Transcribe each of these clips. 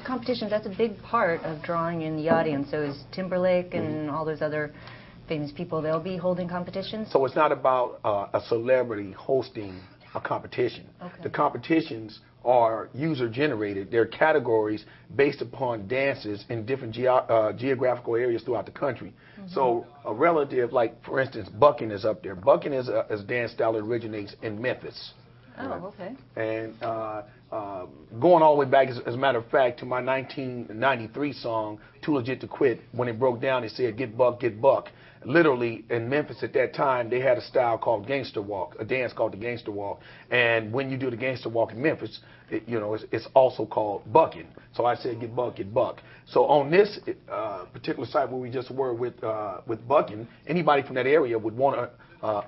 competitions, that's a big part of drawing in the audience. So is Timberlake and all those other famous people, they'll be holding competitions? So it's not about a celebrity hosting a competition. Okay. The competitions are user-generated. They're categories based upon dances in different geographical areas throughout the country. So a relative, like, for instance, bucking is up there. Bucking is a dance style that originates in Memphis. Oh, okay. And going all the way back, as a matter of fact, to my 1993 song, Too Legit to Quit, when it broke down, it said, get buck, get buck. Literally, in Memphis at that time, they had a style called gangster walk, a dance called the gangster walk. And when you do the gangster walk in Memphis, it's also called bucking. So I said, get buck, get buck. So on this particular site where we just were with bucking, anybody from that area would want to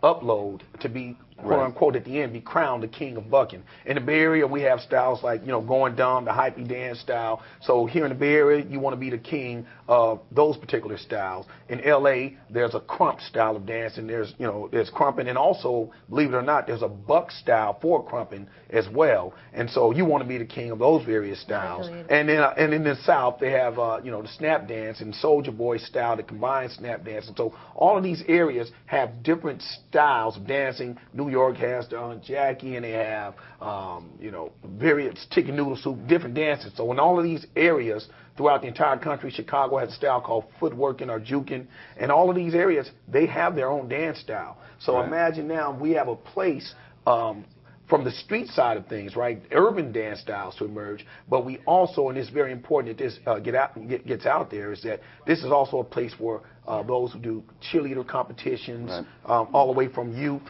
upload to be, quote unquote, at the end, be crowned the king of bucking. In the Bay Area, we have styles like, going dumb, the hypey dance style. So here in the Bay Area, you want to be the king of those particular styles. In LA, there's a crump style of dance, and there's crumping, and also, believe it or not, there's a buck style for crumping as well. And so you want to be the king of those various styles. And then in the South, they have the snap dance and Soulja Boy style that combines snap dance. And so all of these areas have different styles of dancing. New York has their own Jackie, and they have various chicken noodle soup, different dances. So in all of these areas throughout the entire country, Chicago has a style called footworking or juking, and all of these areas, they have their own dance style. So imagine now we have a place from the street side of things, right, urban dance styles to emerge, but we also, and it's very important that this gets out there, is that this is also a place for those who do cheerleader competitions, all the way from youth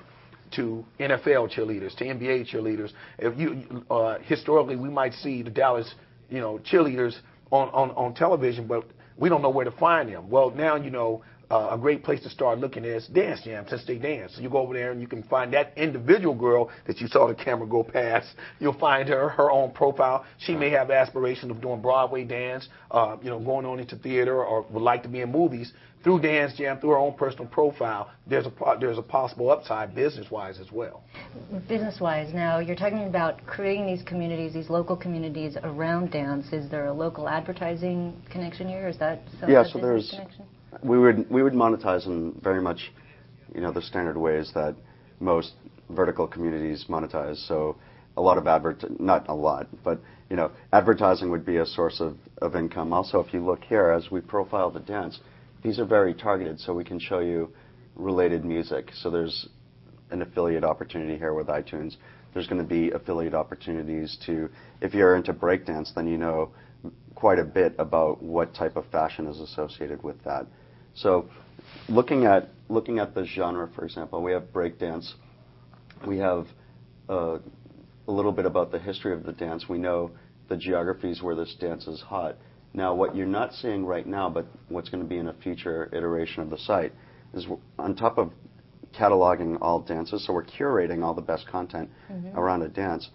to NFL cheerleaders, to NBA cheerleaders. If you historically, we might see the Dallas cheerleaders on television, but we don't know where to find them. Well, now a great place to start looking is Dance Jam, since they dance. So you go over there and you can find that individual girl that you saw the camera go past. You'll find her own profile. She may have aspirations of doing Broadway dance, going on into theater, or would like to be in movies. Through Dance Jam, through her own personal profile, there's a possible upside business-wise as well. Business-wise, now you're talking about creating these communities, these local communities around dance. Is there a local advertising connection here? Is that some so there's connection? We would monetize in very much, the standard ways that most vertical communities monetize. So a lot of not a lot, but advertising would be a source of income. Also, if you look here, as we profile the dance, these are very targeted, so we can show you related music. So there's an affiliate opportunity here with iTunes. There's going to be affiliate opportunities if you're into breakdance, then you know quite a bit about what type of fashion is associated with that. So looking at the genre, for example, we have breakdance. We have a little bit about the history of the dance. We know the geographies where this dance is hot. Now, what you're not seeing right now, but what's going to be in a future iteration of the site, is on top of cataloging all dances, so we're curating all the best content around a dance,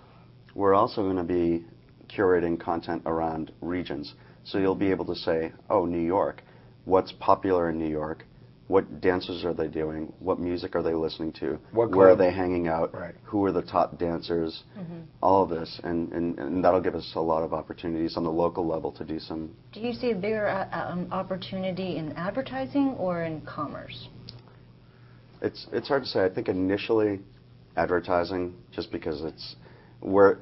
we're also going to be curating content around regions. So you'll be able to say, oh, New York, what's popular in New York? What dances are they doing? What music are they listening to? Where are they hanging out? Who are the top dancers? All of this, and that'll give us a lot of opportunities on the local level to do some. Do you see a bigger opportunity in advertising or in commerce? It's hard to say. I think initially advertising, just because we're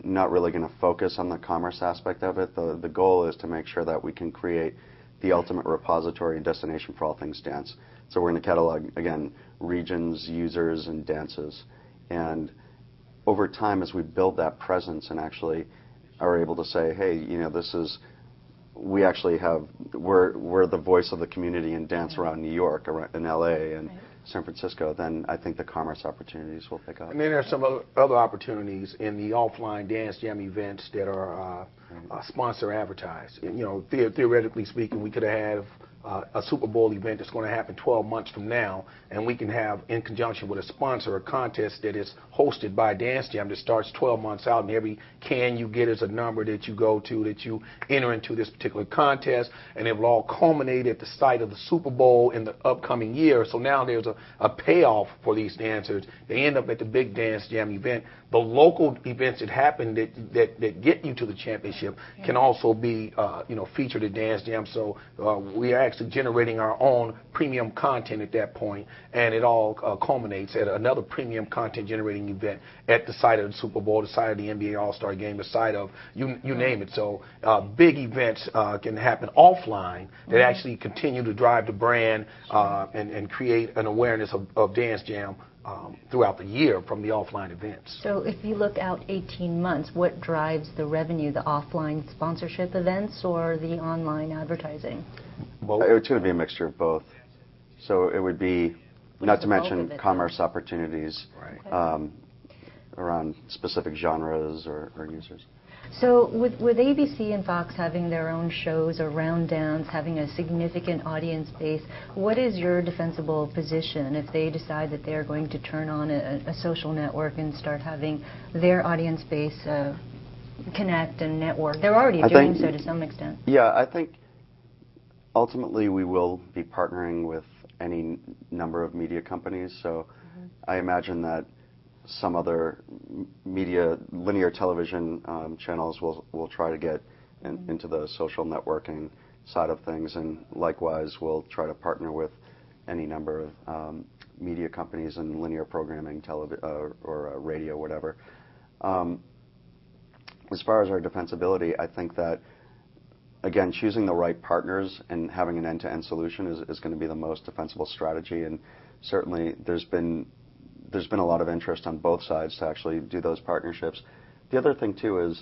not really going to focus on the commerce aspect of it. The goal is to make sure that we can create the ultimate repository and destination for all things dance. So we're going to catalog, again, regions, users, and dances. And over time, as we build that presence and actually are able to say, hey, we're the voice of the community in dance around New York, in LA, and San Francisco, then I think the commerce opportunities will pick up. And then there's some other opportunities in the offline Dance Jam events that are sponsor advertised. Theoretically speaking, we could have had a Super Bowl event that's going to happen 12 months from now, and we can have, in conjunction with a sponsor, a contest that is hosted by Dance Jam that starts 12 months out, and every can you get is a number that you go to, that you enter into this particular contest, and it will all culminate at the site of the Super Bowl in the upcoming year. So now there's a payoff for these dancers. They end up at the big Dance Jam event. The local events that happen that get you to the championship can also be featured at Dance Jam. So we are actually generating our own premium content at that point, and it all culminates at another premium content generating event at the site of the Super Bowl, the site of the NBA All-Star Game, the site of you name it. So big events can happen offline that actually continue to drive the brand and create an awareness of Dance Jam throughout the year from the offline events. So if you look out 18 months, what drives the revenue, the offline sponsorship events or the online advertising? Well, it's going to be a mixture of both. So it would be, not to mention commerce opportunities around specific genres or users. So with ABC and Fox having their own shows around dance, having a significant audience base, what is your defensible position if they decide that they're going to turn on a social network and start having their audience base connect and network? They're already doing so to some extent. Yeah, I think ultimately we will be partnering with any number of media companies. So I imagine that some other media, linear television channels will try to get into the social networking side of things, and likewise we'll try to partner with any number of media companies in linear programming, or radio, whatever. As far as our defensibility, I think that, again, choosing the right partners and having an end-to-end solution is going to be the most defensible strategy, and certainly there's been a lot of interest on both sides to actually do those partnerships. The other thing, too, is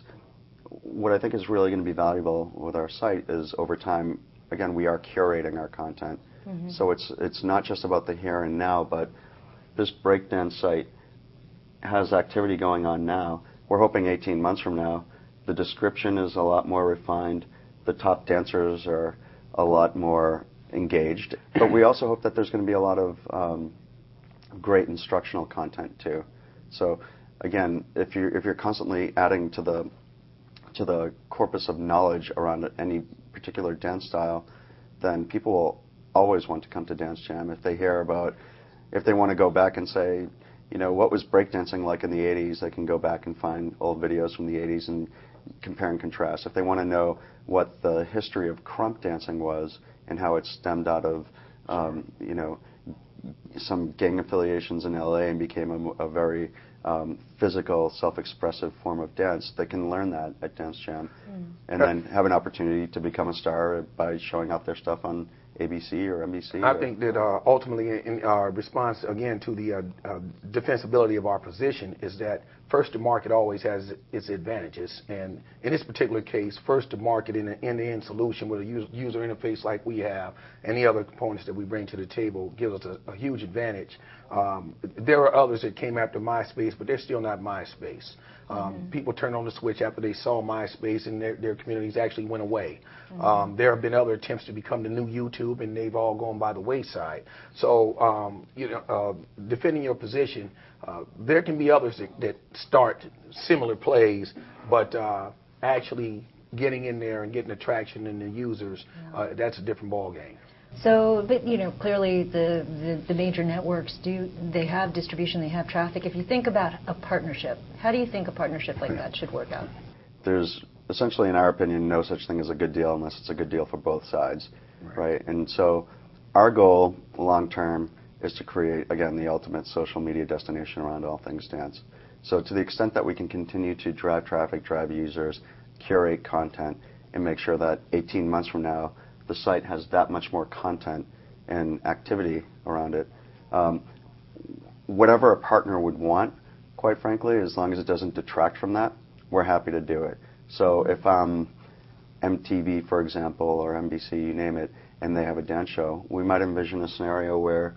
what I think is really going to be valuable with our site is over time, again, we are curating our content. So it's not just about the here and now, but this breakdance site has activity going on now. We're hoping 18 months from now, the description is a lot more refined, the top dancers are a lot more engaged, but we also hope that there's going to be a lot of great instructional content too. So again, if you're constantly adding to the corpus of knowledge around any particular dance style, then people will always want to come to Dance Jam. If they want to go back and say, what was breakdancing like in the 80s, they can go back and find old videos from the 80s and compare and contrast. If they want to know what the history of krump dancing was and how it stemmed out of some gang affiliations in LA and became a very physical, self-expressive form of dance, they can learn that at Dance Jam and then have an opportunity to become a star by showing off their stuff on ABC or NBC. I think that ultimately, in our response again to the defensibility of our position, is that first to market always has its advantages, and in this particular case, first to market in an end-to-end solution with a user interface like we have, and the other components that we bring to the table gives us a huge advantage. There are others that came after MySpace, but they're still not MySpace. People turned on the switch after they saw MySpace, and their communities actually went away. There have been other attempts to become the new YouTube, and they've all gone by the wayside. So, defending your position, there can be others that start similar plays, but actually getting in there and getting the traction in the users, that's a different ball game. So, but clearly the major networks they have distribution, they have traffic. If you think about a partnership, how do you think a partnership like that should work out? There's essentially, in our opinion, no such thing as a good deal unless it's a good deal for both sides, right? And so our goal long term is to create, again, the ultimate social media destination around all things dance. So to the extent that we can continue to drive traffic, drive users, curate content, and make sure that 18 months from now, the site has that much more content and activity around it. Whatever a partner would want, quite frankly, as long as it doesn't detract from that, we're happy to do it. So if MTV, for example, or NBC, you name it, and they have a dance show, we might envision a scenario where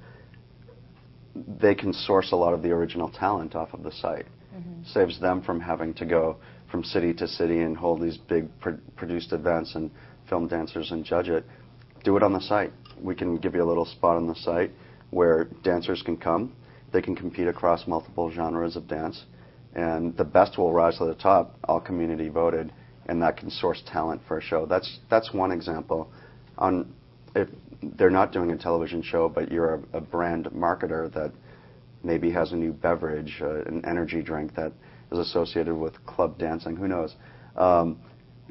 they can source a lot of the original talent off of the site. Saves them from having to go from city to city and hold these big produced events and film dancers and judge it. do it on the site. We can give you a little spot on the site where dancers can come. They can compete across multiple genres of dance, and the best will rise to the top, all community voted, and that can source talent for a show. That's one example. If they're not doing a television show, but you're a brand marketer that maybe has a new beverage, an energy drink that is associated with club dancing, who knows?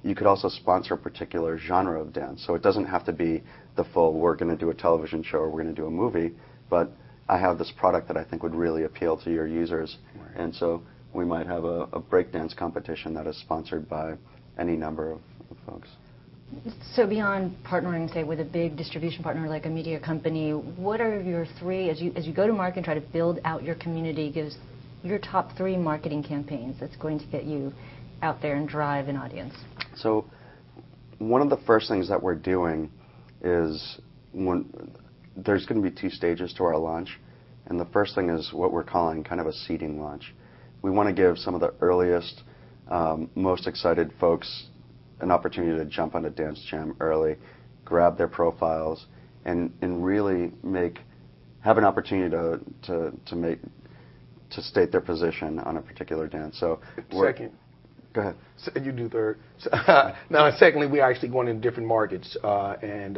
You could also sponsor a particular genre of dance. So it doesn't have to be the full, we're going to do a television show or we're going to do a movie, but I have this product that I think would really appeal to your users. Right. And so we might have a breakdance competition that is sponsored by any number of folks. So beyond partnering, say, with a big distribution partner like a media company, what are your three, as you go to market and try to build out your community, give us your top 3 marketing campaigns that's going to get you out there and drive an audience? So one of the first things that we're doing is there's going to be 2 stages to our launch, and the first thing is what we're calling kind of a seeding launch. We want to give some of the earliest, most excited folks an opportunity to jump on a Dance Jam early, grab their profiles, and really have an opportunity to state their position on a particular dance. So second. Go ahead. So you do third. Now, secondly, we're actually going in different markets and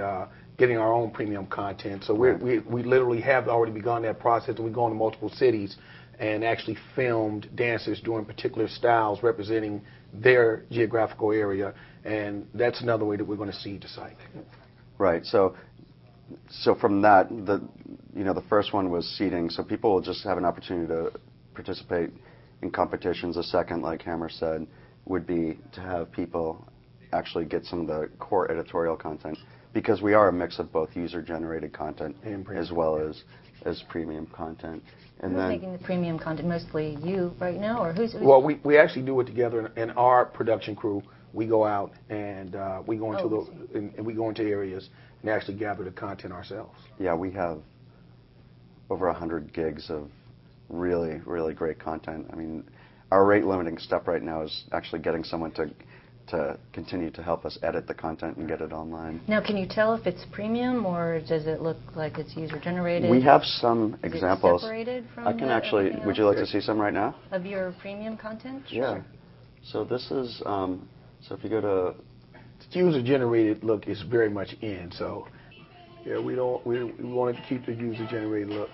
getting our own premium content. So we literally have already begun that process, and we're going to multiple cities and actually filmed dancers doing particular styles representing their geographical area, and that's another way that we're going to seed the site. Right. So from that, the first one was seeding. So people will just have an opportunity to participate in competitions. The second, like Hammer said, would be to have people actually get some of the core editorial content, because we are a mix of both user-generated content as well as premium content. And who's making the premium content? Mostly you right now, or who's? Well, we actually do it together, and our production crew. We go out and we go into areas and actually gather the content ourselves. Yeah, we have over 100 gigs of really, really great content. I mean, our rate-limiting step right now is actually getting someone to continue to help us edit the content and get it online. Now, can you tell if it's premium, or does it look like it's user-generated? We have some examples. Is it separated from I can actually. Would you like to see some right now? Of your premium content? Sure. Yeah. So this is. So if you go to. User-generated look is very much in. So, yeah, we wanted to keep the user-generated look.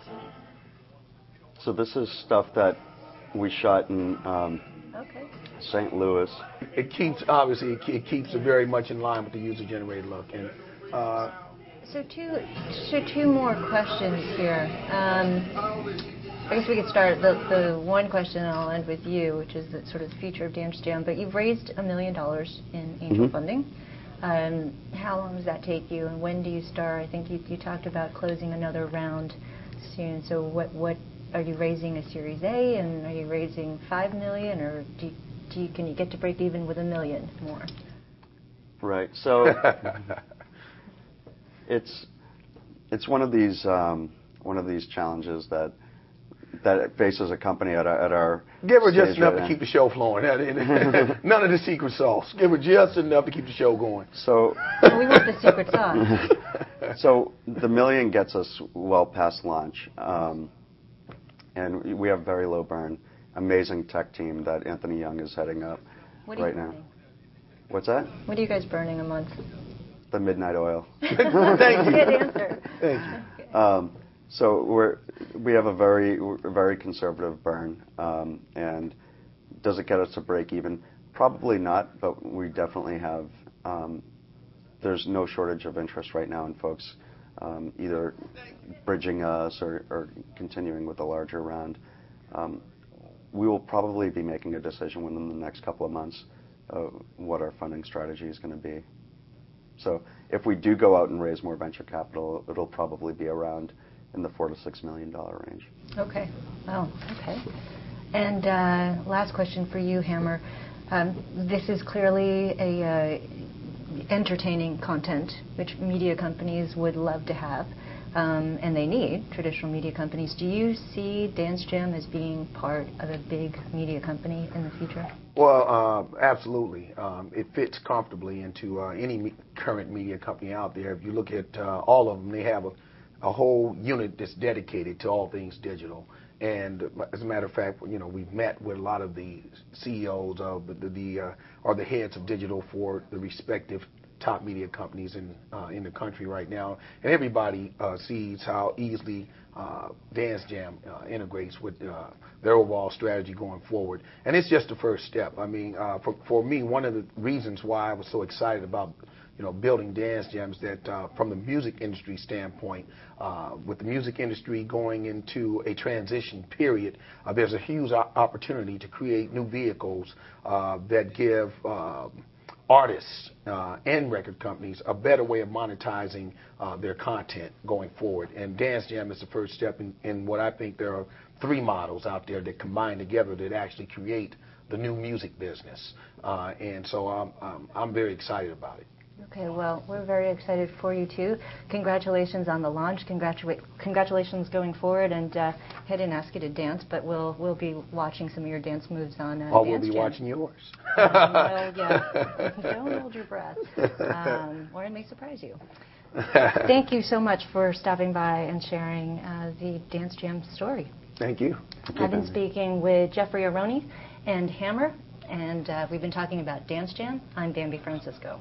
So this is stuff that we shot in St. Louis. It keeps it very much in line with the user-generated look. And so two more questions here. I guess we could start the one question, and I'll end with you, which is the sort of future of Dance Jam. But you've raised $1 million in angel funding. How long does that take you, and when do you start? I think you talked about closing another round soon. So what are you raising, a Series A, and are you raising $5 million, or can you get to break even with $1 million more? Right. So it's one of these challenges that faces a company at our. Give her just enough to keep the show flowing. None of the secret sauce. Give her just enough to keep the show going. So we want the secret sauce. So the $1 million gets us well past launch, and we have very low burn. Amazing tech team that Anthony Young is heading up right now. What's that? What are you guys burning a month? The midnight oil. Thank you. Good answer. Thank you. So we have a very conservative burn, and does it get us to break even? Probably not, but we definitely have. There's no shortage of interest right now in folks either bridging us or continuing with a larger round. We will probably be making a decision within the next couple of months what our funding strategy is going to be. So if we do go out and raise more venture capital, it'll probably be around in the $4 to $6 million range. Okay. Oh, okay. And last question for you, Hammer. This is clearly a entertaining content, which media companies would love to have. and they need traditional media companies. Do you see Dance Jam as being part of a big media company in the future? Well, absolutely. It fits comfortably into any current media company out there. If you look at all of them, they have a whole unit that's dedicated to all things digital. And as a matter of fact, we've met with a lot of the CEOs of or the heads of digital for the respective top media companies in the country right now, and everybody sees how easily Dance Jam integrates with their overall strategy going forward. And it's just the first step. I mean, for me, one of the reasons why I was so excited about building Dance Jam is that from the music industry standpoint, with the music industry going into a transition period, there's a huge opportunity to create new vehicles that give artists and record companies a better way of monetizing their content going forward. And Dance Jam is the first step in what I think there are 3 models out there that combine together that actually create the new music business. And so I'm very excited about it. Okay, well, we're very excited for you too. Congratulations on the launch. Congratulations going forward. And I didn't ask you to dance, but we'll be watching some of your dance moves on Dance Jam. We'll be watching yours. Well, yeah. Don't hold your breath, or it may surprise you. Thank you so much for stopping by and sharing the Dance Jam story. Thank you. I've been speaking with Geoffrey Arone and Hammer, and we've been talking about Dance Jam. I'm Bambi Francisco.